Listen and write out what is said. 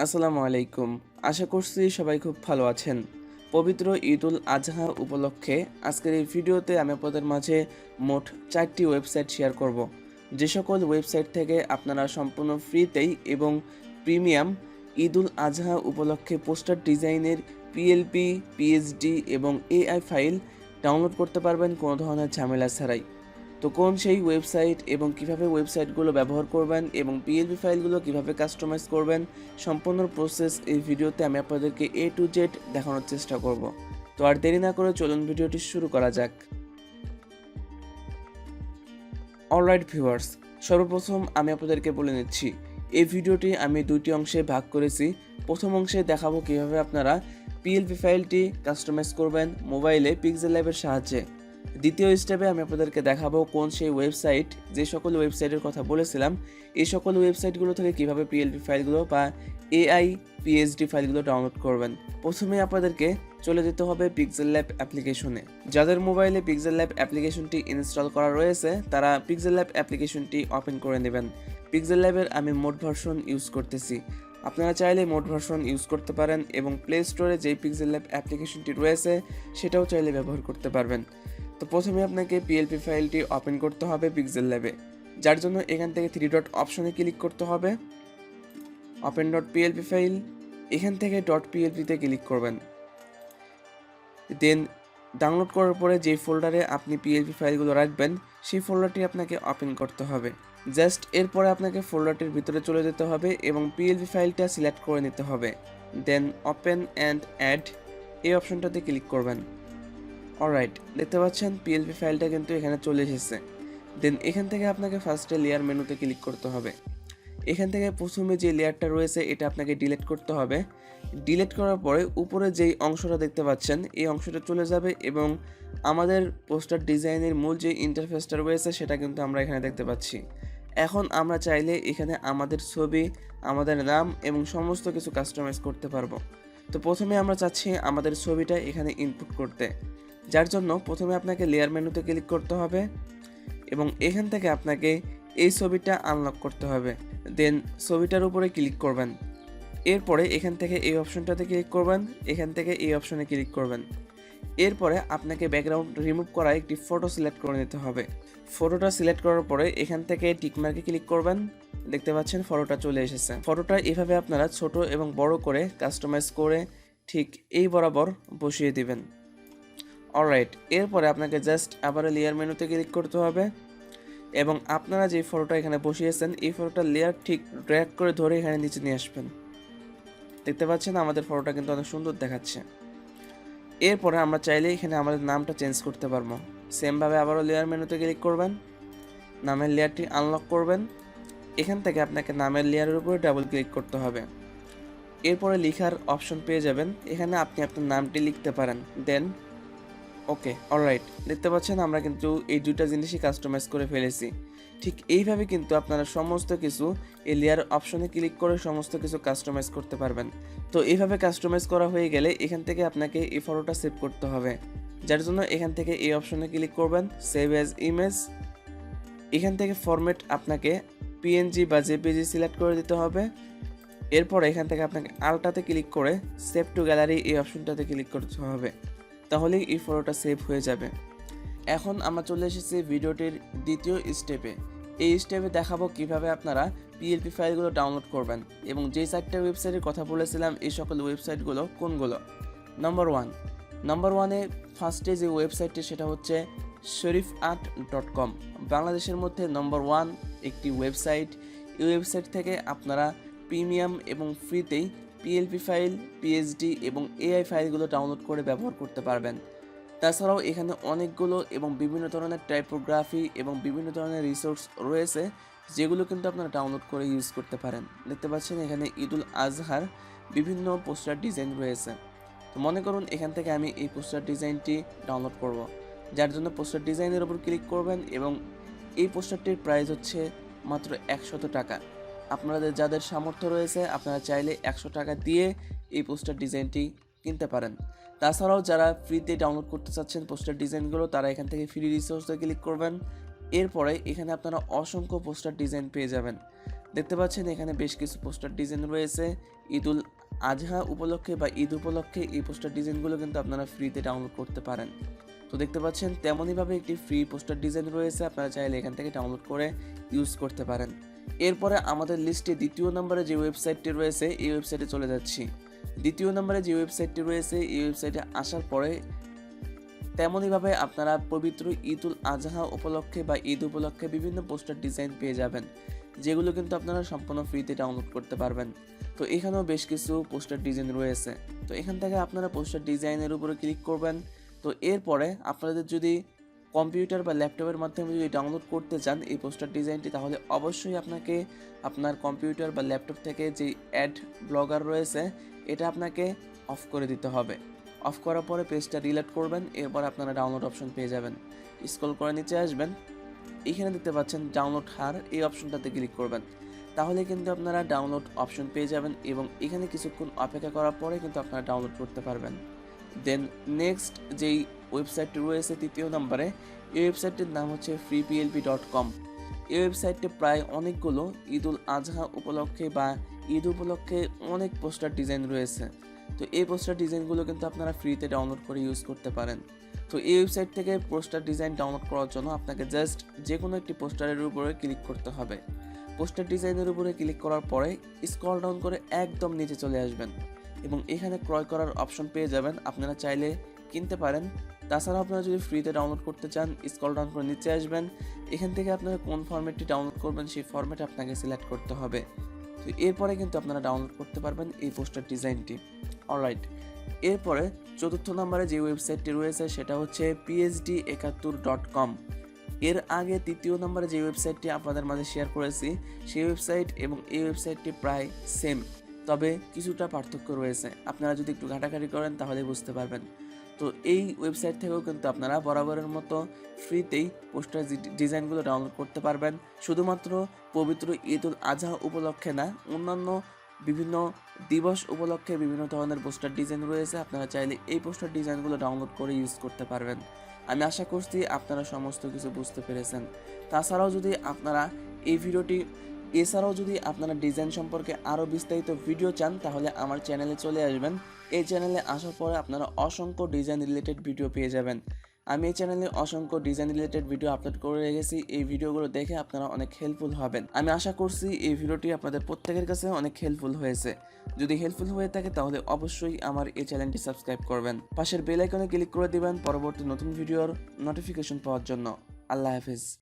আসসালামু আলাইকুম। আশা করছি সবাই খুব ভালো আছেন। পবিত্র ঈদুল আজহা উপলক্ষে আজকের এই ভিডিওতে আমি আপনাদের মাঝে মোট 4টি ওয়েবসাইট শেয়ার করব। যে সকল ওয়েবসাইট থেকে আপনারা সম্পূর্ণ ফ্রিতেই এবং প্রিমিয়াম ঈদুল আজহা উপলক্ষে পোস্টার ডিজাইনের পিএলপি, পিএসডি এবং এআই ফাইল ডাউনলোড করতে পারবেন কোনো ধরনের ঝামেলা ছাড়াই। তো কোন সেই ওয়েবসাইট এবং কিভাবে ওয়েবসাইটগুলো ব্যবহার করবেন এবং পিএলপি ফাইলগুলো কিভাবে কাস্টমাইজ করবেন সম্পূর্ণ প্রসেস এই ভিডিওতে আমি আপনাদেরকে A to Z দেখানোর চেষ্টা করব। তো আর দেরি না করে চলুন ভিডিওটি শুরু করা যাক। অলরাইট ভিউয়ার্স, সর্বপ্রথম আমি আপনাদেরকে বলে নিচ্ছি এই ভিডিওটি আমি দুইটি অংশে ভাগ করেছি। প্রথম অংশে দেখাবো কিভাবে আপনারা পিএলপি ফাইলটি কাস্টমাইজ করবেন মোবাইলে পিক্সেল ল্যাবের সাহায্যে। দ্বিতীয় স্টেপে আমি আপনাদেরকে দেখাবো কোন সেই ওয়েবসাইট, যে সকল ওয়েবসাইটের কথা বলেছিলাম এই সকল ওয়েবসাইটগুলো থেকে কিভাবে পিএলপি ফাইলগুলো বা এআই পিএসডি ফাইলগুলো ডাউনলোড করবেন। প্রথমে আপনাদেরকে চলে যেতে হবে পিক্সেল ল্যাব অ্যাপ্লিকেশনে। যাদের মোবাইলে পিক্সেল ল্যাব অ্যাপ্লিকেশনটি ইনস্টল করা রয়েছে তারা পিক্সেল ল্যাব অ্যাপ্লিকেশনটি ওপেন করে নেবেন। পিক্সেল ল্যাবের আমি মোড ভার্সন ইউজ করতেছি, আপনারা চাইলে মোড ভার্সন ইউজ করতে পারেন এবং প্লে স্টোরে যেই পিক্সেল ল্যাব অ্যাপ্লিকেশনটি রয়েছে সেটাও চাইলে ব্যবহার করতে পারবেন। তো প্রথমে আপনাকে পিএলপি ফাইলটি ওপেন করতে হবে পিক্সেল ল্যাবে, যার জন্য এখান থেকে 3 ডট অপশনে ক্লিক করতে হবে। ওপেন ডট পিএলপি ফাইল, এখান থেকে ডট পিএলপিতে ক্লিক করবেন। দেন ডাউনলোড করার পরে যে ফোল্ডারে আপনি পিএলপি ফাইলগুলো রাখবেন সেই ফোল্ডারটি আপনাকে ওপেন করতে হবে। জাস্ট এরপরে আপনাকে ফোল্ডারটির ভিতরে চলে যেতে হবে এবং পিএলপি ফাইলটা সিলেক্ট করে নিতে হবে। দেন ওপেন অ্যান্ড অ্যাড এই অপশনটাতে ক্লিক করবেন। অলরাইট, দেখতে পাচ্ছেন পিএলপি ফাইলটা কিন্তু এখানে চলে এসেছে। দেন এখান থেকে আপনাকে ফার্স্টে লেয়ার মেনুতে ক্লিক করতে হবে। এখান থেকে প্রথমে যে লেয়ারটা রয়েছে এটা আপনাকে ডিলিট করতে হবে। ডিলিট করার পরে উপরে যেই অংশটা দেখতে পাচ্ছেন এই অংশটা চলে যাবে এবং আমাদের পোস্টার ডিজাইনের মূল যে ইন্টারফেসটা রয়েছে সেটা কিন্তু আমরা এখানে দেখতে পাচ্ছি। এখন আমরা চাইলে এখানে আমাদের ছবি, আমাদের নাম এবং সমস্ত কিছু কাস্টমাইজ করতে পারবো। তো প্রথমে আমরা চাচ্ছি আমাদের ছবিটা এখানে ইনপুট করতে, যার জন্য প্রথমে আপনাকে লেয়ার মেনুতে ক্লিক করতে হবে এবং এখান থেকে আপনাকে এই ছবিটা আনলক করতে হবে। দেন ছবিটার উপরে ক্লিক করবেন। এরপরে এখান থেকে এই অপশনটাতে ক্লিক করবেন, এখান থেকে এই অপশনে ক্লিক করবেন। এরপরে আপনাকে ব্যাকগ্রাউন্ড রিমুভ করা একটি ফটো সিলেক্ট করে নিতে হবে। ফটোটা সিলেক্ট করার পরে এখান থেকে টিকমার্কে ক্লিক করবেন। দেখতে পাচ্ছেন ফটোটা চলে এসেছে। ফটোটা এভাবে আপনারা ছোট এবং বড় করে কাস্টমাইজ করে ঠিক এই বরাবর বসিয়ে দিবেন। অলরাইট, এরপরে আপনাকে জাস্ট আবার লেয়ার মেনুতে ক্লিক করতে হবে এবং আপনারা যে ফটোটা এখানে বসিয়েছেন এই ফটোটার লেয়ার ঠিক ড্র্যাগ করে ধরে এখানে নিচে নিয়ে আসবেন। দেখতে পাচ্ছেন আমাদের ফটোটা কিন্তু অনেক সুন্দর দেখাচ্ছে। এরপরে আমরা চাইলে এখানে আমাদের নামটা চেঞ্জ করতে পারবো। সেমভাবে আবারও লেয়ার মেনুতে ক্লিক করবেন, নামের লেয়ারটি আনলক করবেন। এখান থেকে আপনাকে নামের লেয়ারের উপরে ডাবল ক্লিক করতে হবে। এরপরে লেখার অপশন পেয়ে যাবেন, এখানে আপনি আপনার নামটি লিখতে পারেন। দেন ওকে, অলরাইট, দেখতে পাচ্ছেন আমরা কিন্তু এই দুইটা জিনিসই কাস্টমাইজ করে ফেলেছি। ঠিক এইভাবে কিন্তু আপনারা সমস্ত কিছু এই লেয়ার অপশনে ক্লিক করে সমস্ত কিছু কাস্টমাইজ করতে পারবেন। তো এইভাবে কাস্টমাইজ করা হয়ে গেলে এখান থেকে আপনাকে এই ফটোটা সেভ করতে হবে, যার জন্য এখান থেকে এই অপশনে ক্লিক করবেন, সেভ অ্যাজ ইমেজ। এখান থেকে ফরম্যাট আপনাকে পিএনজি বা জেপিজি সিলেক্ট করে দিতে হবে। এরপর এখান থেকে আপনাকে আলটাতে ক্লিক করে সেভ টু গ্যালারি এই অপশনটাতে ক্লিক করতে হবে, তাহলেই এই ফটোটা সেভ হয়ে যাবে। এখন আমরা চলে এসেছি ভিডিওটির দ্বিতীয় স্টেপে। এই স্টেপে দেখাবো কিভাবে আপনারা পিএলপি ফাইলগুলো ডাউনলোড করবেন এবং যেই 4টা ওয়েবসাইটের কথা বলেছিলাম এই সকল ওয়েবসাইটগুলো কোনগুলো। নাম্বার ওয়ানে ফার্স্টে যে ওয়েবসাইটটি সেটা হচ্ছে sheriffart.com, বাংলাদেশের মধ্যে নাম্বার 1 একটি ওয়েবসাইট। এই ওয়েবসাইট থেকে আপনারা প্রিমিয়াম এবং ফ্রিতেই পিএলপি ফাইল, পিএসডি এবং এআই ফাইলগুলো ডাউনলোড করে ব্যবহার করতে পারবেন। তাছাড়াও এখানে অনেকগুলো এবং বিভিন্ন ধরনের টাইপোগ্রাফি এবং বিভিন্ন ধরনের রিসোর্স রয়েছে যেগুলো কিন্তু আপনারা ডাউনলোড করে ইউজ করতে পারেন। দেখতে পাচ্ছেন এখানে ঈদুল আজহার বিভিন্ন পোস্টার ডিজাইন রয়েছে। তো মনে করুন এখান থেকে আমি এই পোস্টার ডিজাইনটি ডাউনলোড করব, যার জন্য পোস্টার ডিজাইনের উপর ক্লিক করবেন এবং এই পোস্টারটির প্রাইস হচ্ছে মাত্র 100 টাকা। আপনাদের যাদের সামর্থ্য রয়েছে আপনারা চাইলে 100 টাকা দিয়ে এই পোস্টার ডিজাইনটি কিনতে পারেন। তাছাড়াও যারা ফ্রিতে ডাউনলোড করতে চাচ্ছেন পোস্টার ডিজাইনগুলো তারা এখান থেকে ফ্রি রিসোর্সে ক্লিক করবেন। এরপরে এখানে আপনারা অসংখ্য পোস্টার ডিজাইন পেয়ে যাবেন। দেখতে পাচ্ছেন এখানে বেশ কিছু পোস্টার ডিজাইন রয়েছে। ঈদুল আজহা উপলক্ষে বা ঈদ উপলক্ষে এই পোস্টার ডিজাইনগুলো কিন্তু আপনারা ফ্রিতে ডাউনলোড করতে পারেন। তো দেখতে পাচ্ছেন তেমনইভাবে একটি ফ্রি পোস্টার ডিজাইন রয়েছে, আপনারা চাইলে এখান থেকে ডাউনলোড করে ইউজ করতে পারেন। এরপরে আমাদের লিস্টে দ্বিতীয় নম্বরে যে ওয়েবসাইটটি রয়েছে এই ওয়েবসাইটে চলে যাচ্ছি। দ্বিতীয় নম্বরে যে ওয়েবসাইটটি রয়েছে এই ওয়েবসাইটে আসার পরে তেমনইভাবে আপনারা পবিত্র ঈদুল আজহা উপলক্ষে বা ঈদ উপলক্ষে বিভিন্ন পোস্টার ডিজাইন পেয়ে যাবেন, যেগুলো কিন্তু আপনারা সম্পূর্ণ ফ্রিতে ডাউনলোড করতে পারবেন। তো এখানেও বেশ কিছু পোস্টার ডিজাইন রয়েছে। তো এখান থেকে আপনারা পোস্টার ডিজাইনের উপরে ক্লিক করবেন। তো এরপরে আপনাদের যদি কম্পিউটার বা ল্যাপটপের মাধ্যমে যদি ডাউনলোড করতে চান এই পোস্টার ডিজাইনটি, তাহলে অবশ্যই আপনাকে আপনার কম্পিউটার বা ল্যাপটপ থেকে যে অ্যাড ব্লগার রয়েছে এটা আপনাকে অফ করে দিতে হবে। অফ করার পরে পেজটা রিলোড করবেন, এরপর আপনারা ডাউনলোড অপশন পেয়ে যাবেন। স্ক্রল করে নিচে আসবেন, এখানে দেখতে পাচ্ছেন ডাউনলোড হার, এই অপশনটাতে ক্লিক করবেন। তাহলে কিন্তু আপনারা ডাউনলোড অপশন পেয়ে যাবেন এবং এখানে কিছুক্ষণ অপেক্ষা করার পরে কিন্তু আপনারা ডাউনলোড করতে পারবেন। দেন নেক্সট যেই ওয়েবসাইটটি রয়েছে তৃতীয় নম্বরে, এই ওয়েবসাইটটির নাম হচ্ছে freeplb.com। এই ওয়েবসাইটে প্রায় অনেকগুলো ঈদুল আজহা উপলক্ষে বা ঈদ উপলক্ষে অনেক পোস্টার ডিজাইন রয়েছে। তো এই পোস্টার ডিজাইনগুলো কিন্তু আপনারা ফ্রিতে ডাউনলোড করে ইউজ করতে পারেন। তো এই ওয়েবসাইট থেকে পোস্টার ডিজাইন ডাউনলোড করার জন্য আপনাকে জাস্ট যে কোনো একটি পোস্টারের উপরে ক্লিক করতে হবে। পোস্টার ডিজাইনের উপরে ক্লিক করার পরে স্ক্রল ডাউন করে একদম নিচে চলে আসবেন এবং এখানে ক্রয় করার অপশন পেয়ে যাবেন, আপনারা চাইলে কিনতে পারেন। তাছাড়া আপনারা যদি ফ্রিতে ডাউনলোড করতে চান স্ক্রল ডাউন করে নিচে আসবেন, এখান থেকে আপনারা কোন ফরম্যাটটি ডাউনলোড করবেন সেই ফরম্যাট আপনাকে সিলেক্ট করতে হবে। তো এরপরে কিন্তু আপনারা ডাউনলোড করতে পারবেন এই পোস্টার ডিজাইনটি। অলরাইট, এরপরে চতুর্থ নম্বরে যে ওয়েবসাইটটি রয়েছে সেটা হচ্ছে phd71.com। এর আগে তৃতীয় নম্বরে যে ওয়েবসাইটটি আপনাদের মাঝে শেয়ার করেছি সেই ওয়েবসাইট এবং এই ওয়েবসাইটটি প্রায় সেম, তবে কিছুটা পার্থক্য রয়েছে। আপনারা যদি একটু ঘাটাঘাটি করেন তাহলে বুঝতে পারবেন। তো এই ওয়েবসাইট থেকেও কিন্তু আপনারা বরাবরের মতো ফ্রিতেই পোস্টার ডিজাইনগুলো ডাউনলোড করতে পারবেন। শুধুমাত্র পবিত্র ঈদুল আজহা উপলক্ষে না, অন্যান্য বিভিন্ন দিবস উপলক্ষে বিভিন্ন ধরনের পোস্টার ডিজাইন রয়েছে, আপনারা চাইলে এই পোস্টার ডিজাইনগুলো ডাউনলোড করে ইউজ করতে পারবেন। আমি আশা করছি আপনারা সমস্ত কিছু বুঝতে পেরেছেন। তাছাড়াও যদি আপনারা এই ভিডিওটি এছাড়াও যদি আপনারা ডিজাইন সম্পর্কে আরও বিস্তারিত ভিডিও চান তাহলে আমার চ্যানেলে চলে আসবেন। এই চ্যানেলে আসার পরে আপনারা অসংখ্য ডিজাইন রিলেটেড ভিডিও পেয়ে যাবেন। আমি এই চ্যানেলে অসংখ্য ডিজাইন রিলেটেড ভিডিও আপলোড করে রেখেছি, এই ভিডিওগুলো দেখে আপনারা অনেক হেল্পফুল হবেন। আমি আশা করছি এই ভিডিওটি আপনাদের প্রত্যেকের কাছে অনেক হেল্পফুল হয়েছে। যদি হেল্পফুল হয়ে থাকে তাহলে অবশ্যই আমার এই চ্যানেলটি সাবস্ক্রাইব করবেন, পাশের বেল আইকনে ক্লিক করে দিবেন পরবর্তী নতুন ভিডিওর নোটিফিকেশন পাওয়ার জন্য। আল্লাহ হাফেজ।